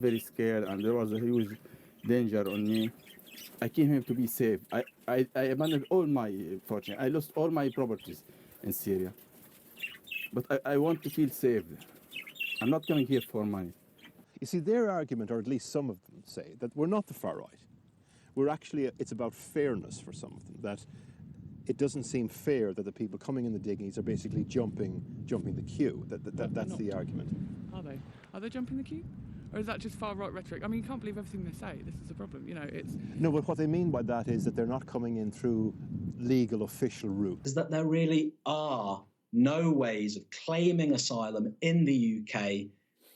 very scared, and there was a huge danger on me. I came here to be safe. I abandoned all my fortune. I lost all my properties in Syria. But I want to feel safe. I'm not coming here for money. You see, their argument, or at least some of them, say that we're not the far right. We're actually, it's about fairness for some of them, that it doesn't seem fair that the people coming in the diggings are basically jumping the queue. That's the argument. Are they? Are they jumping the queue? Or is that just far right rhetoric? I mean, you can't believe everything they say. This is the problem. You know, it's... No, but what they mean by that is that they're not coming in through legal, official routes. Is that there really are no ways of claiming asylum in the UK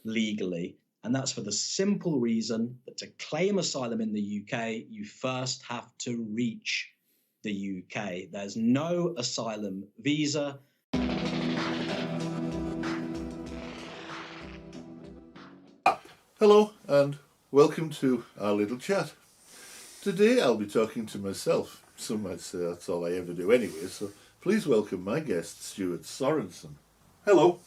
legally. And that's for the simple reason that to claim asylum in the UK, you first have to reach the UK. There's no asylum visa. Hello and welcome to our little chat. Today I'll be talking to myself. Some might say that's all I ever do anyway, so please welcome my guest, Stuart Sorensen. Hello.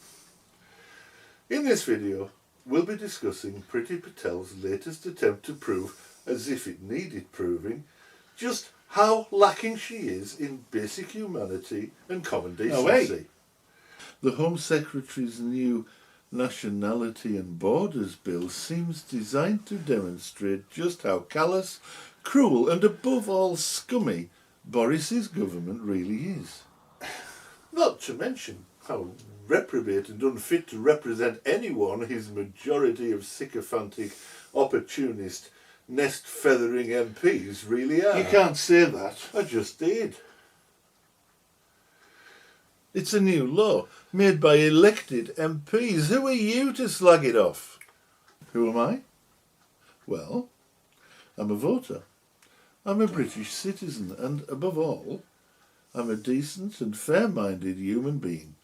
In this video, we'll be discussing Priti Patel's latest attempt to prove, as if it needed proving, just how lacking she is in basic humanity and common decency. The Home Secretary's new Nationality and Borders Bill seems designed to demonstrate just how callous, cruel and above all scummy Boris's government really is. Not to mention how reprobate and unfit to represent anyone his majority of sycophantic, opportunist, nest-feathering MPs really are. You can't say that. I just did. It's a new law made by elected MPs. Who are you to slag it off? Who am I? Well, I'm a voter. I'm a British citizen and, above all, I'm a decent and fair-minded human being.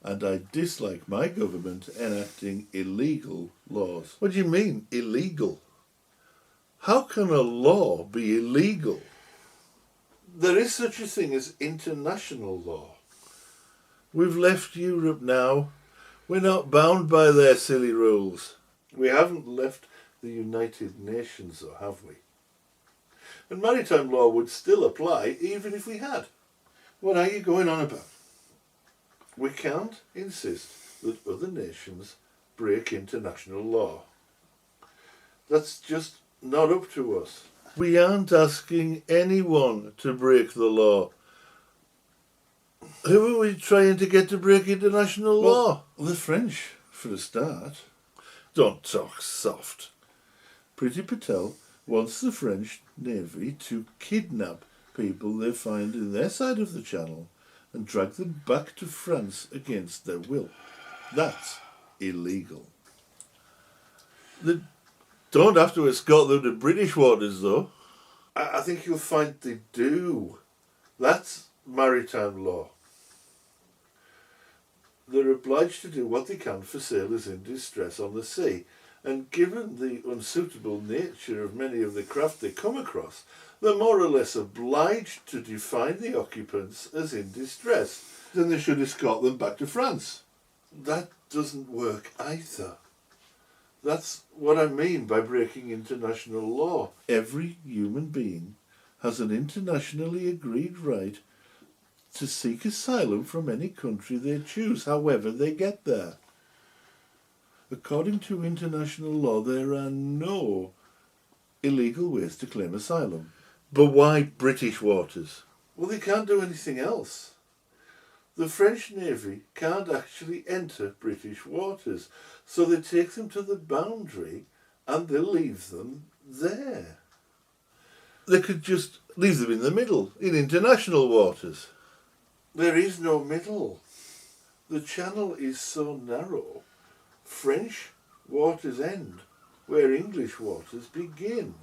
And I dislike my government enacting illegal laws. What do you mean, illegal? How can a law be illegal? There is such a thing as international law. We've left Europe now. We're not bound by their silly rules. We haven't left the United Nations, though, have we? And maritime law would still apply even if we had. What are you going on about? We can't insist that other nations break international law. That's just not up to us. We aren't asking anyone to break the law. Who are we trying to get to break international law? The French, for a start. Don't talk soft. Priti Patel wants the French Navy to kidnap people they find in their side of the channel and drag them back to France against their will. That's illegal. They don't have to escort them to British waters, though. I think you'll find they do. That's maritime law. They're obliged to do what they can for sailors in distress on the sea, and given the unsuitable nature of many of the craft they come across, they're more or less obliged to define the occupants as in distress. Then they should escort them back to France. That doesn't work either. That's what I mean by breaking international law. Every human being has an internationally agreed right to seek asylum from any country they choose, however they get there. According to international law, there are no illegal ways to claim asylum. But why British waters? Well, they can't do anything else. The French Navy can't actually enter British waters, so they take them to the boundary and they'll leave them there. They could just leave them in the middle, in international waters. There is no middle. The channel is so narrow, French waters end where English waters begin.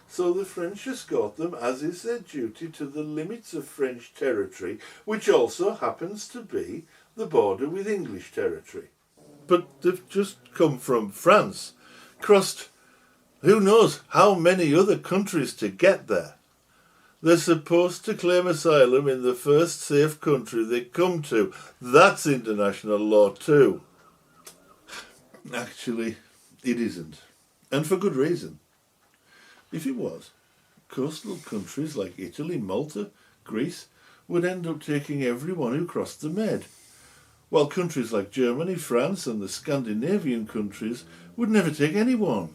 So the French escort them, as is their duty, to the limits of French territory, which also happens to be the border with English territory. But they've just come from France, crossed who knows how many other countries to get there. They're supposed to claim asylum in the first safe country they come to. That's international law too. Actually, It isn't. And for good reason. If it was, coastal countries like Italy, Malta, Greece would end up taking everyone who crossed the Med, while countries like Germany, France and the Scandinavian countries would never take anyone.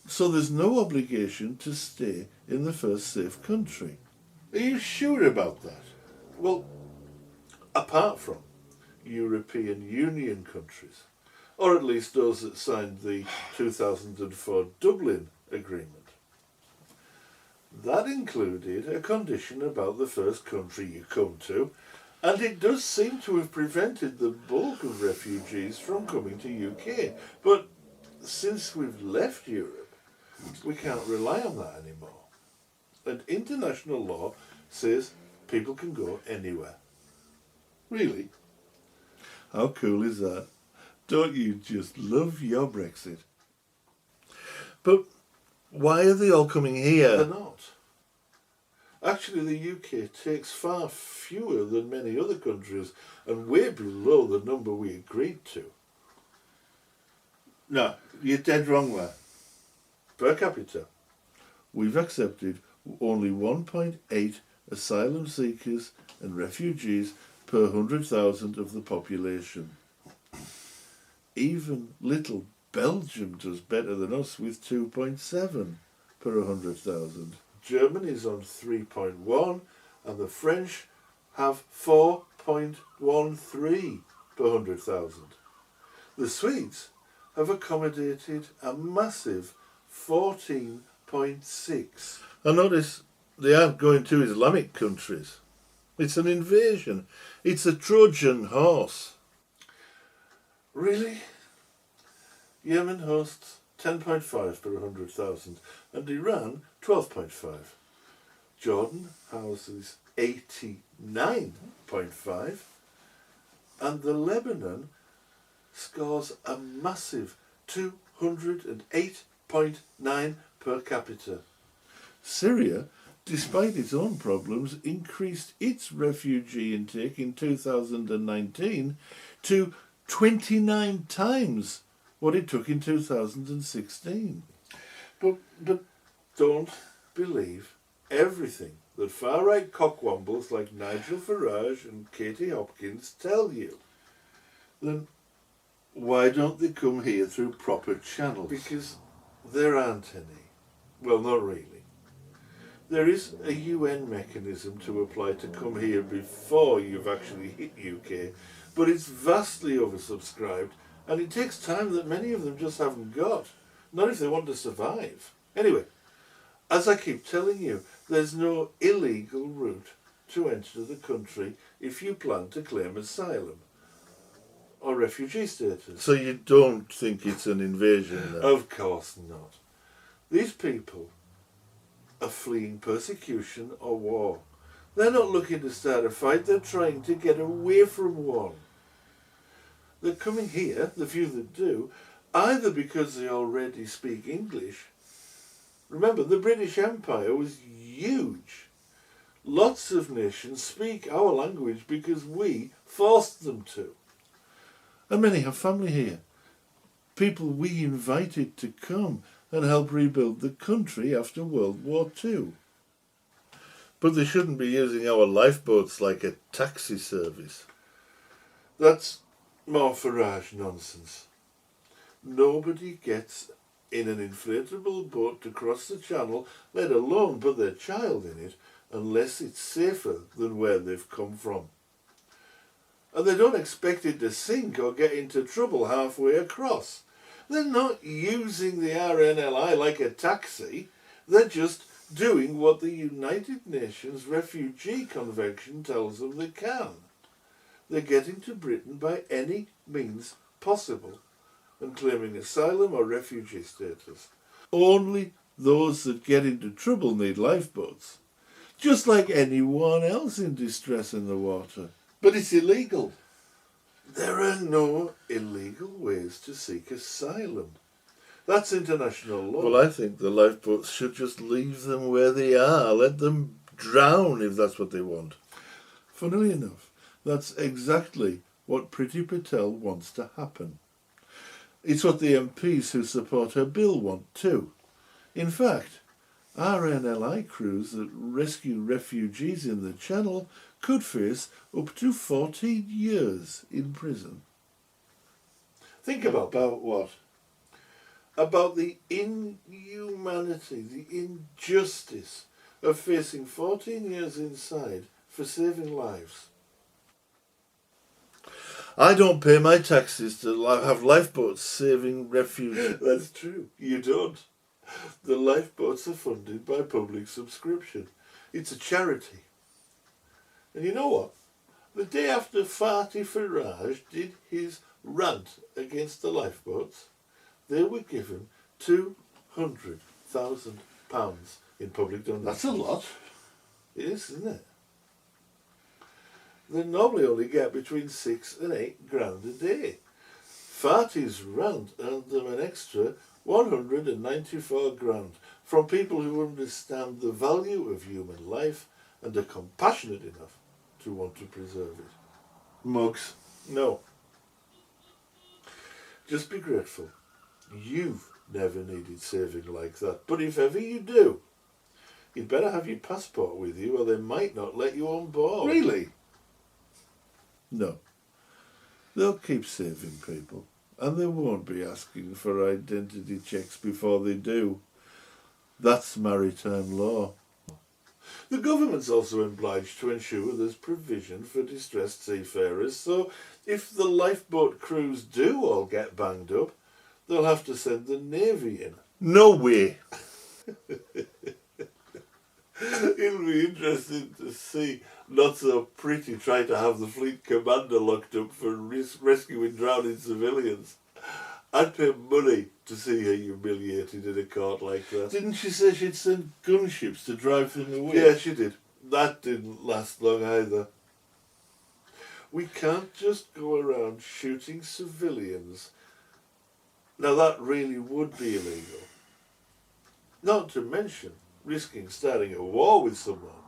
So there's no obligation to stay in the first safe country. Are you sure about that? Well, apart from European Union countries, or at least those that signed the 2004 Dublin Agreement. That included a condition about the first country you come to, and it does seem to have prevented the bulk of refugees from coming to UK. But since we've left Europe, we can't rely on that anymore. And international law says people can go anywhere. Really? How cool is that? Don't you just love your Brexit? But why are they all coming here? They're not. Actually, the UK takes far fewer than many other countries and way below the number we agreed to. No, you're dead wrong there. Per capita, we've accepted only 1.8 asylum seekers and refugees per 100,000 of the population. Even little Belgium does better than us with 2.7 per 100,000. Germany's on 3.1 and the French have 4.13 per 100,000. The Swedes have accommodated a massive 14.6. And notice they aren't going to Islamic countries. It's an invasion. It's a Trojan horse. Really? Yemen hosts 10.5 per 100,000 and Iran 12.5. Jordan houses 89.5 and the Lebanon scores a massive 208.9 per capita. Syria, despite its own problems, increased its refugee intake in 2019 to 29 times what it took in 2016. But don't believe everything that far-right cockwombles like Nigel Farage and Katie Hopkins tell you. Then why don't they come here through proper channels? Because there aren't any. Well, not really. There is a UN mechanism to apply to come here before you've actually hit UK, but it's vastly oversubscribed and it takes time that many of them just haven't got. Not if they want to survive. Anyway, as I keep telling you, there's no illegal route to enter the country if you plan to claim asylum or refugee status. So you don't think it's an invasion then? Of course not. These people are fleeing persecution or war. They're not looking to start a fight, they're trying to get away from one. They're coming here, the few that do, either because they already speak English. Remember, the British Empire was huge. Lots of nations speak our language because we forced them to. And many have family here. People we invited to come and help rebuild the country after World War II. But they shouldn't be using our lifeboats like a taxi service. That's more Farage nonsense. Nobody gets in an inflatable boat to cross the channel, let alone put their child in it, unless it's safer than where they've come from. And they don't expect it to sink or get into trouble halfway across. They're not using the RNLI like a taxi. They're just doing what the United Nations Refugee Convention tells them they can. They're getting to Britain by any means possible and claiming asylum or refugee status. Only those that get into trouble need lifeboats, just like anyone else in distress in the water. But it's illegal. There are no illegal ways to seek asylum. That's international law. Well, I think the lifeboats should just leave them where they are. Let them drown if that's what they want. Funnily enough, that's exactly what Priti Patel wants to happen. It's what the MPs who support her bill want too. In fact, RNLI crews that rescue refugees in the Channel could face up to 14 years in prison. Think about what? About the inhumanity, the injustice of facing 14 years inside for saving lives. I don't pay my taxes to have lifeboats saving refugees. That's true, you don't. The lifeboats are funded by public subscription. It's a charity. And you know what? The day after Priti Farage did his rant against the lifeboats, they were given £200,000 in public donations. That's a lot. It is, isn't it? They normally only get between 6 and 8 grand a day. Priti's rant earned them an extra 194 grand from people who understand the value of human life and are compassionate enough to want to preserve it. Mugs, no. Just be grateful. You've never needed saving like that. But if ever you do, you'd better have your passport with you or they might not let you on board. Really? No. They'll keep saving people. And they won't be asking for identity checks before they do. That's maritime law. The government's also obliged to ensure there's provision for distressed seafarers, so if the lifeboat crews do all get banged up, they'll have to send the Navy in. No way! It'll be interesting to see Not So Pretty try to have the fleet commander locked up for rescuing drowning civilians. I'd pay money to see her humiliated in a court like that. Didn't she say she'd send gunships to drive them away? Yeah, she did. That didn't last long either. We can't just go around shooting civilians. Now that really would be illegal. Not to mention risking starting a war with someone.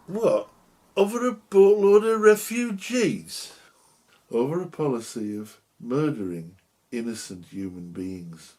What? Over a boatload of refugees? Over a policy of murdering innocent human beings.